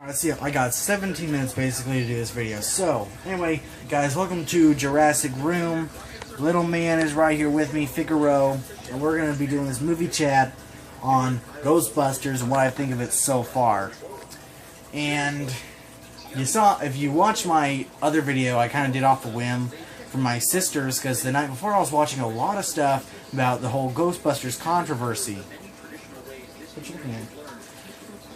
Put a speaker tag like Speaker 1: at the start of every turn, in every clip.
Speaker 1: Alright, so yeah, I got 17 minutes basically to do this video. So, anyway, guys, welcome to Jurassic Room. Little man is right here with me, Figaro, and we're going to be doing this movie chat on Ghostbusters and what I think of it so far. And you saw, if you watched my other video, I kind of did off a whim for my sisters, because the night before I was watching a lot of stuff about the whole Ghostbusters controversy. What you looking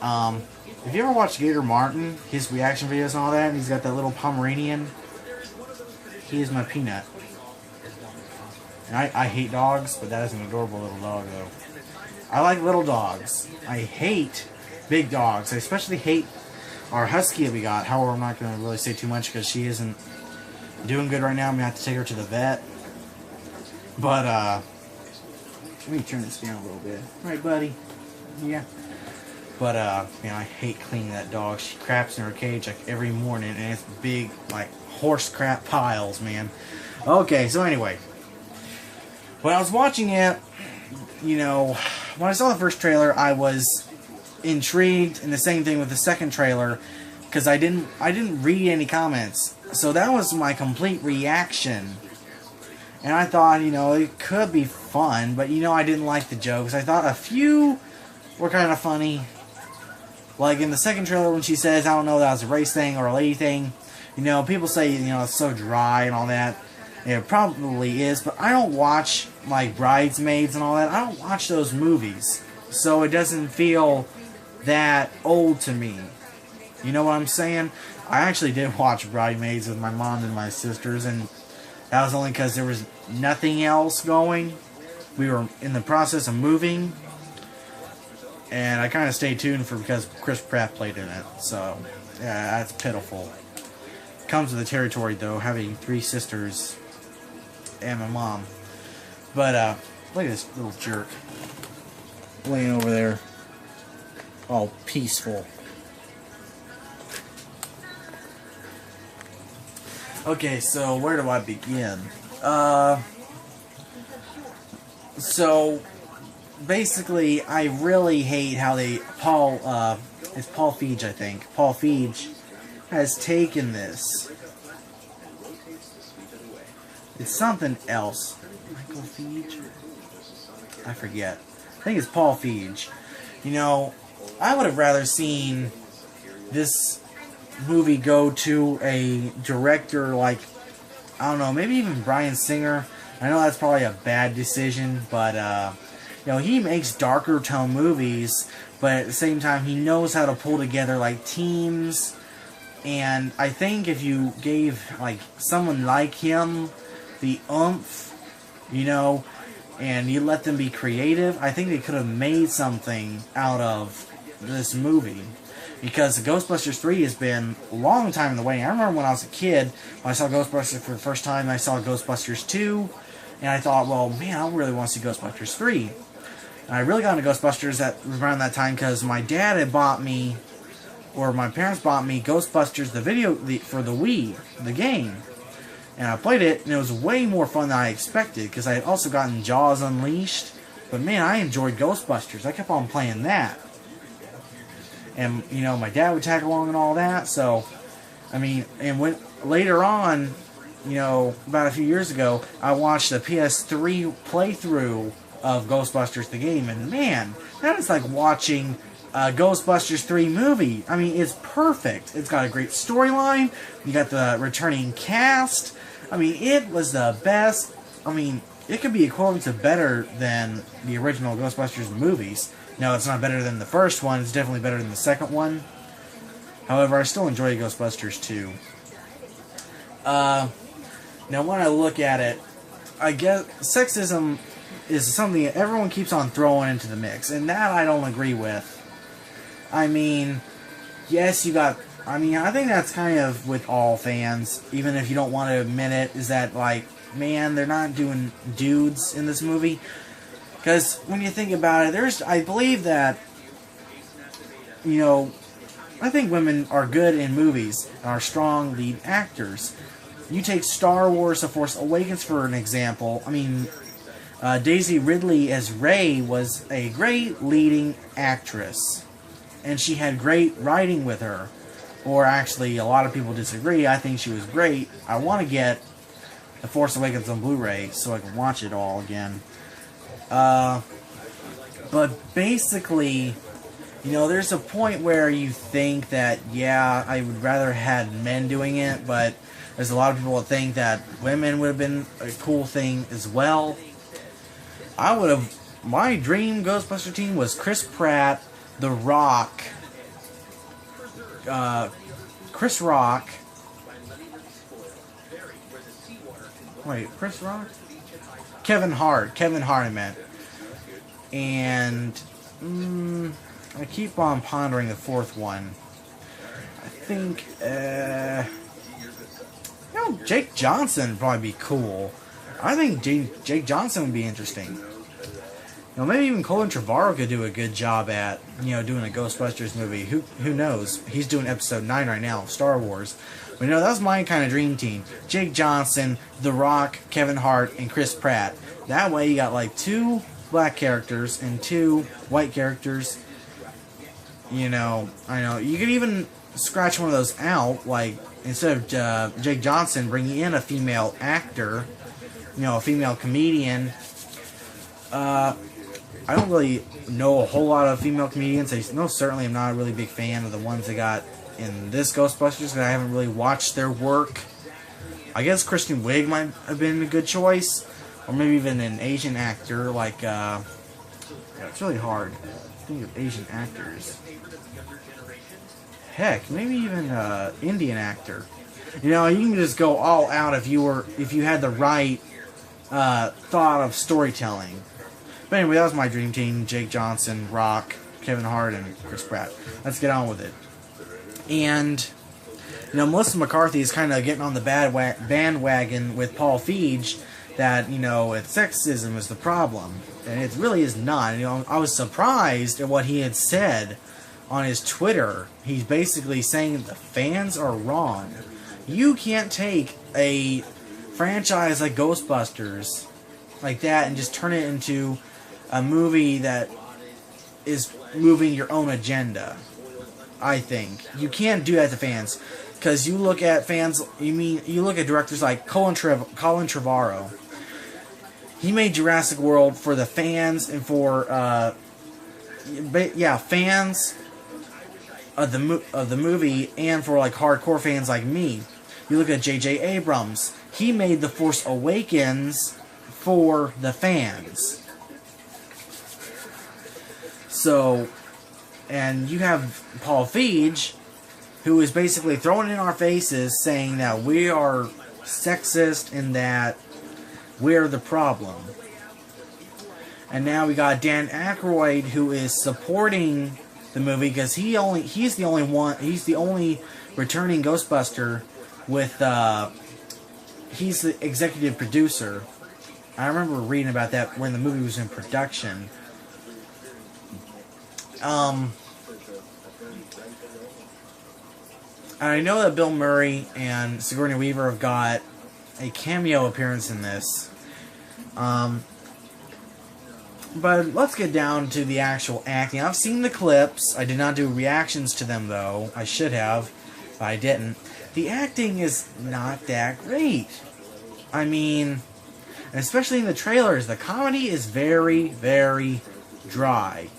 Speaker 1: at? Have you ever watched Gator Martin, his reaction videos and all that, and he's got that little Pomeranian? He is my peanut. And I hate dogs, but that is an adorable little dog, though. I like little dogs. I hate big dogs. I especially hate our husky that we got. However, I'm not going to really say too much because she isn't doing good right now. I'm going to have to take her to the vet. But, let me turn this down a little bit. Right, buddy? Yeah. But, I hate cleaning that dog. She craps in her cage, like, every morning, and it's big, like, horse crap piles, man. Okay, so anyway. When I was watching it, you know, when I saw the first trailer, I was intrigued, and the same thing with the second trailer, because I didn't read any comments. So that was my complete reaction. And I thought, you know, it could be fun, but, you know, I didn't like the jokes. I thought a few were kind of funny. Like in the second trailer when she says, I don't know, that was a race thing or a lady thing. You know, people say, you know, it's so dry and all that. It probably is, but I don't watch, like, Bridesmaids and all that. I don't watch those movies. So it doesn't feel that old to me. You know what I'm saying? I actually did watch Bridesmaids with my mom and my sisters, and that was only because there was nothing else going. We were in the process of moving. And I kind of stayed tuned because Chris Pratt played in it. So, yeah, that's pitiful. Comes with the territory, though, having 3 sisters and my mom. But, look at this little jerk. Laying over there. All peaceful. Okay, so where do I begin? So basically, I really hate how it's Paul Feig, I think. Paul Feig has taken this. It's something else. Michael Feig? I forget. I think it's Paul Feig. You know, I would have rather seen this movie go to a director like, I don't know, maybe even Bryan Singer. I know that's probably a bad decision, but, you know, he makes darker tone movies, but at the same time, he knows how to pull together, like, teams. And I think if you gave, like, someone like him the oomph, you know, and you let them be creative, I think they could have made something out of this movie. Because Ghostbusters 3 has been a long time in the waiting. I remember when I was a kid, when I saw Ghostbusters for the first time, I saw Ghostbusters 2, and I thought, well, man, I really want to see Ghostbusters 3. And I really got into Ghostbusters around that time because my dad had bought me, or my parents bought me Ghostbusters, for the Wii, the game. And I played it, and it was way more fun than I expected, because I had also gotten Jaws Unleashed. But man, I enjoyed Ghostbusters. I kept on playing that. And, you know, my dad would tag along and all that, so, I mean, and later on, you know, about a few years ago, I watched the PS3 playthrough of Ghostbusters the game, and man, that is like watching a Ghostbusters 3 movie. I mean, it's perfect. It's got a great storyline. You got the returning cast. I mean, it was the best. I mean, it could be equivalent to better than the original Ghostbusters movies. No, it's not better than the first one. It's definitely better than the second one. However, I still enjoy Ghostbusters 2. Now, when I look at it, I guess sexism is something that everyone keeps on throwing into the mix, and that I don't agree with. I mean, yes, I think that's kind of with all fans, even if you don't want to admit it, is that, like, man, they're not doing dudes in this movie. Because when you think about it, I believe that, you know, I think women are good in movies and are strong lead actors. You take Star Wars: The Force Awakens for an example. I mean, Daisy Ridley as Rey was a great leading actress. and she had great writing with her. Or actually, a lot of people disagree. I think she was great. I want to get The Force Awakens on Blu-ray so I can watch it all again. But basically, you know, there's a point where you think that, yeah, I would rather had men doing it, but there's a lot of people that think that women would have been a cool thing as well. My dream Ghostbuster team was Chris Pratt, The Rock, Chris Rock. Wait, Chris Rock? Kevin Hart, I meant. And I keep on pondering the fourth one. I think, Jake Johnson would probably be cool. I think Jake Johnson would be interesting. You know, maybe even Colin Trevorrow could do a good job at, you know, doing a Ghostbusters movie. Who knows? He's doing episode 9 right now of Star Wars. But, you know, that was my kind of dream team. Jake Johnson, The Rock, Kevin Hart, and Chris Pratt. That way you got, like, 2 black characters and 2 white characters. You know, I know. You could even scratch one of those out, like, instead of Jake Johnson, bringing in a female actor, you know, a female comedian. I don't really know a whole lot of female comedians. Certainly I'm not a really big fan of the ones they got in this Ghostbusters, because I haven't really watched their work. I guess Kristen Wiig might have been a good choice, or maybe even an Asian actor, like, yeah, it's really hard to think of Asian actors. Heck, maybe even an Indian actor. You know, you can just go all out if you had the right thought of storytelling. But anyway, that was my dream team: Jake Johnson, Rock, Kevin Hart, and Chris Pratt. Let's get on with it. And, you know, Melissa McCarthy is kind of getting on the bandwagon with Paul Feig that, you know, sexism is the problem. And it really is not. You know, I was surprised at what he had said on his Twitter. He's basically saying the fans are wrong. You can't take a franchise like Ghostbusters like that and just turn it into a movie that is moving your own agenda. I think you can't do that to fans, because you look at fans. You look at directors like Colin Trevorrow. He made Jurassic World for the fans and for fans of the movie, and for like hardcore fans like me. You look at J.J. Abrams. He made The Force Awakens for the fans. So, and you have Paul Feig, who is basically throwing in our faces, saying that we are sexist and that we're the problem. And now we got Dan Aykroyd, who is supporting the movie because he's the only returning Ghostbuster with he's the executive producer. I remember reading about that when the movie was in production. And I know that Bill Murray and Sigourney Weaver have got a cameo appearance in this. But let's get down to the actual acting. I've seen the clips. I did not do reactions to them, though. I should have, but I didn't. The acting is not that great. I mean, especially in the trailers, the comedy is very, very dry.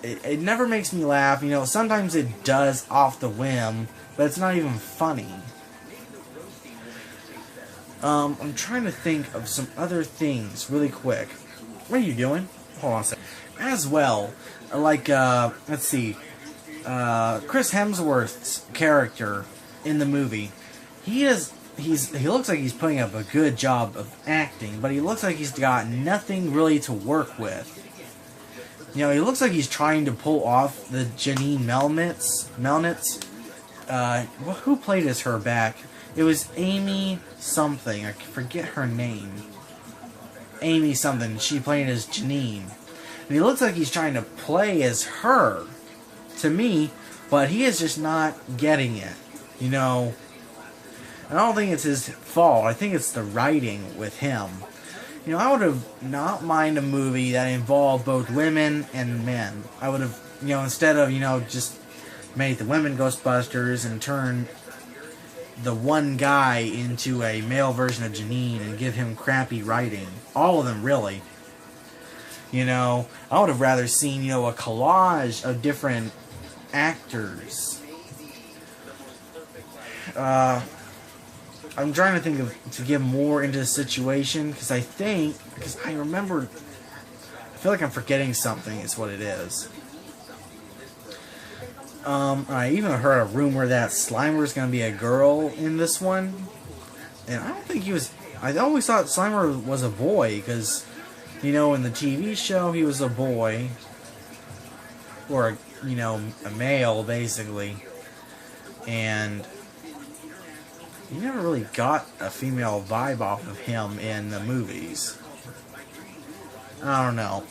Speaker 1: It never makes me laugh. You know, sometimes it does off the whim, but it's not even funny. I'm trying to think of some other things really quick. What are you doing? Hold on a second. As well, like, let's see. Chris Hemsworth's character in the movie, he looks like he's putting up a good job of acting, but he looks like he's got nothing really to work with. You know, he looks like he's trying to pull off the Janine Melnitz. Who played as her back? It was Amy something. I forget her name. Amy something. She played as Janine. And he looks like he's trying to play as her, to me, but he is just not getting it. You know, I don't think it's his fault. I think it's the writing with him. You know, I would have not mind a movie that involved both women and men. I would have, you know, instead of, you know, just made the women Ghostbusters and turn the one guy into a male version of Janine and give him crappy writing. All of them, really. You know, I would have rather seen, you know, a collage of different actors. I'm trying to think of to get more into the situation because I remember, I feel like I'm forgetting something is what it is. I even heard a rumor that Slimer is going to be a girl in this one, and I don't think he was. I always thought Slimer was a boy because, you know, in the TV show he was a boy, or you know, a male basically, and you never really got a female vibe off of him in the movies. I don't know.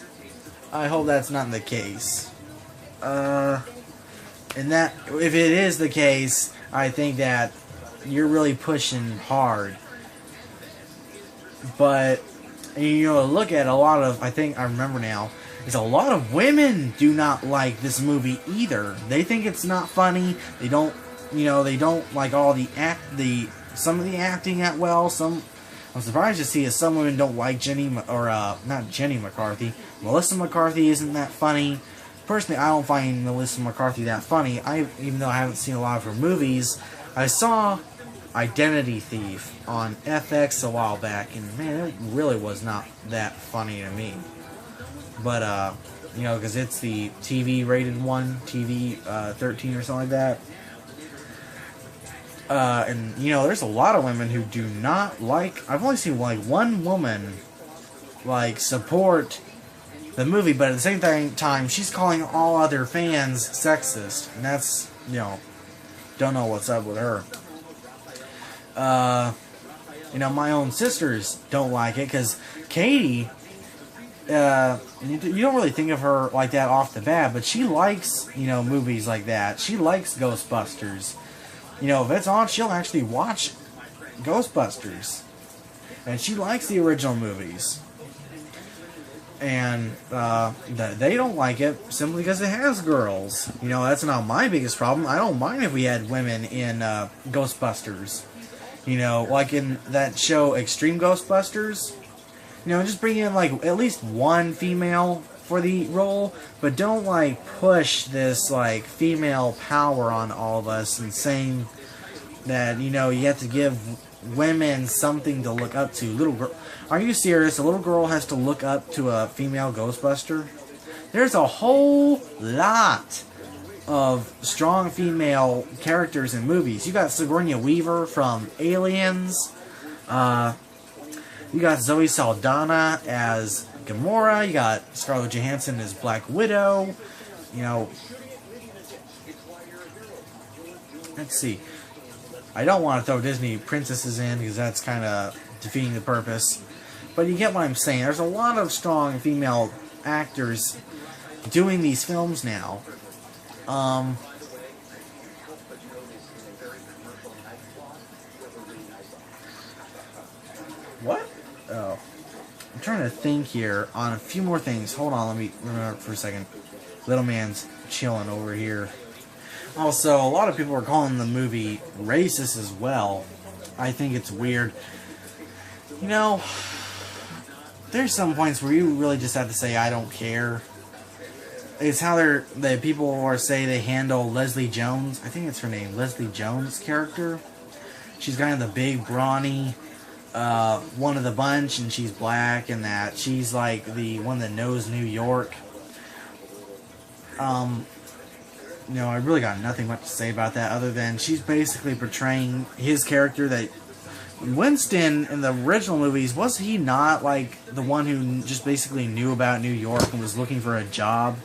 Speaker 1: I hope that's not the case. And that, if it is the case, I think that you're really pushing hard. But, you know, look at a lot of, I think I remember now, is a lot of women do not like this movie either. They think it's not funny. They don't, you know, they don't like all some of the acting that well. I'm surprised to see that some women don't like not Jenny McCarthy. Melissa McCarthy isn't that funny. Personally, I don't find Melissa McCarthy that funny. Even though I haven't seen a lot of her movies, I saw Identity Thief on FX a while back, and man, it really was not that funny to me. But you know, because it's the TV rated one, TV 13 or something like that. And you know, there's a lot of women who do not like. I've only seen like one woman like support the movie, but at the same time, she's calling all other fans sexist, and that's, you know, don't know what's up with her. You know, my own sisters don't like it because Katie, you don't really think of her like that off the bat, but she likes, you know, movies like that. She likes Ghostbusters. You know, if it's on, she'll actually watch Ghostbusters, and she likes the original movies. And they don't like it simply because it has girls. You know, that's not my biggest problem. I don't mind if we had women in Ghostbusters. You know, like in that show Extreme Ghostbusters. You know, just bring in like at least one female for the role, but don't like push this like female power on all of us and saying that, you know, you have to give women something to look up to. Little girl, are you serious? A little girl has to look up to a female Ghostbuster? There's a whole lot of strong female characters in movies. You got Sigourney Weaver from Aliens. You got Zoe Saldana as Gamora. You got Scarlett Johansson as Black Widow. You know, let's see. I don't want to throw Disney princesses in because that's kind of defeating the purpose. But you get what I'm saying. There's a lot of strong female actors doing these films now. What? Oh. I'm trying to think here on a few more things. Hold on, let me remember for a second. Little man's chilling over here. Also, a lot of people are calling the movie racist as well. I think it's weird. You know, there's some points where you really just have to say, I don't care. It's how the people are say they handle Leslie Jones. I think it's her name, Leslie Jones' character. She's kind of the big, brawny one of the bunch, and she's black, and that she's like the one that knows New York. You know, I really got nothing much to say about that other than she's basically portraying his character that Winston in the original movies, was he not like the one who just basically knew about New York and was looking for a job?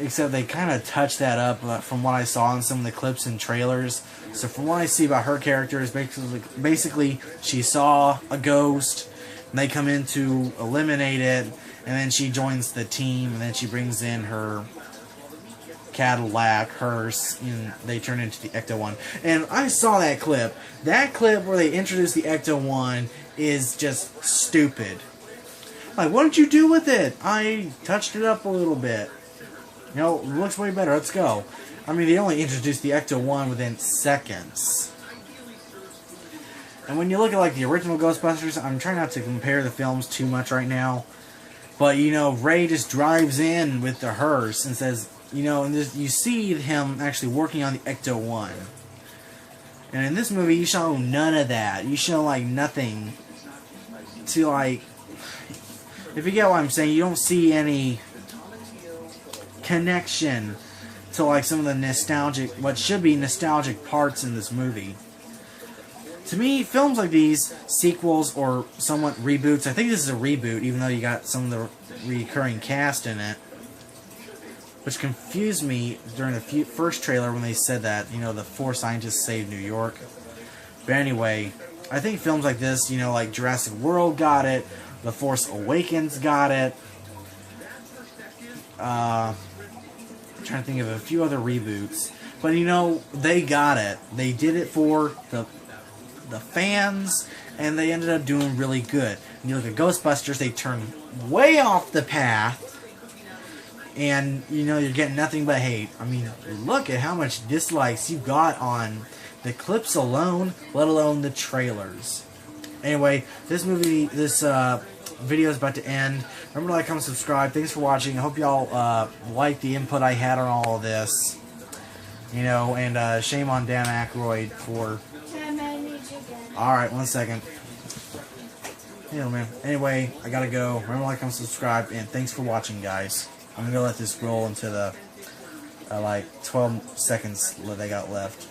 Speaker 1: Except they kind of touched that up from what I saw in some of the clips and trailers. So from what I see about her character is basically she saw a ghost and they come in to eliminate it, and then she joins the team, and then she brings in her Cadillac, hearse, and they turn into the Ecto-1. And I saw that clip. That clip where they introduced the Ecto-1 is just stupid. Like, what did you do with it? I touched it up a little bit. You know, it looks way better. Let's go. I mean, they only introduced the Ecto-1 within seconds. And when you look at, like, the original Ghostbusters, I'm trying not to compare the films too much right now. But, you know, Ray just drives in with the hearse and says, you know, and you see him actually working on the Ecto-1. And in this movie, you show none of that. You show, like, nothing to, like... If you get what I'm saying, you don't see any connection to, like, some of the nostalgic... What should be nostalgic parts in this movie. To me, films like these, sequels or somewhat reboots... I think this is a reboot, even though you got some of the recurring cast in it. Which confused me during the first trailer when they said that, you know, the 4 scientists saved New York. But anyway, I think films like this, you know, like Jurassic World got it, The Force Awakens got it. I'm trying to think of a few other reboots. But, you know, they got it. They did it for the fans, and they ended up doing really good. And you look at Ghostbusters, they turned way off the path. And, you know, you're getting nothing but hate. I mean, look at how much dislikes you got on the clips alone, let alone the trailers. Anyway, this video is about to end. Remember to like, comment, subscribe. Thanks for watching. I hope y'all like the input I had on all of this. You know, and shame on Dan Aykroyd for... Alright, 1 second. You know, man. Anyway, I gotta go. Remember to like, comment, subscribe, and thanks for watching, guys. I'm gonna let this roll into the like 12 seconds that they got left.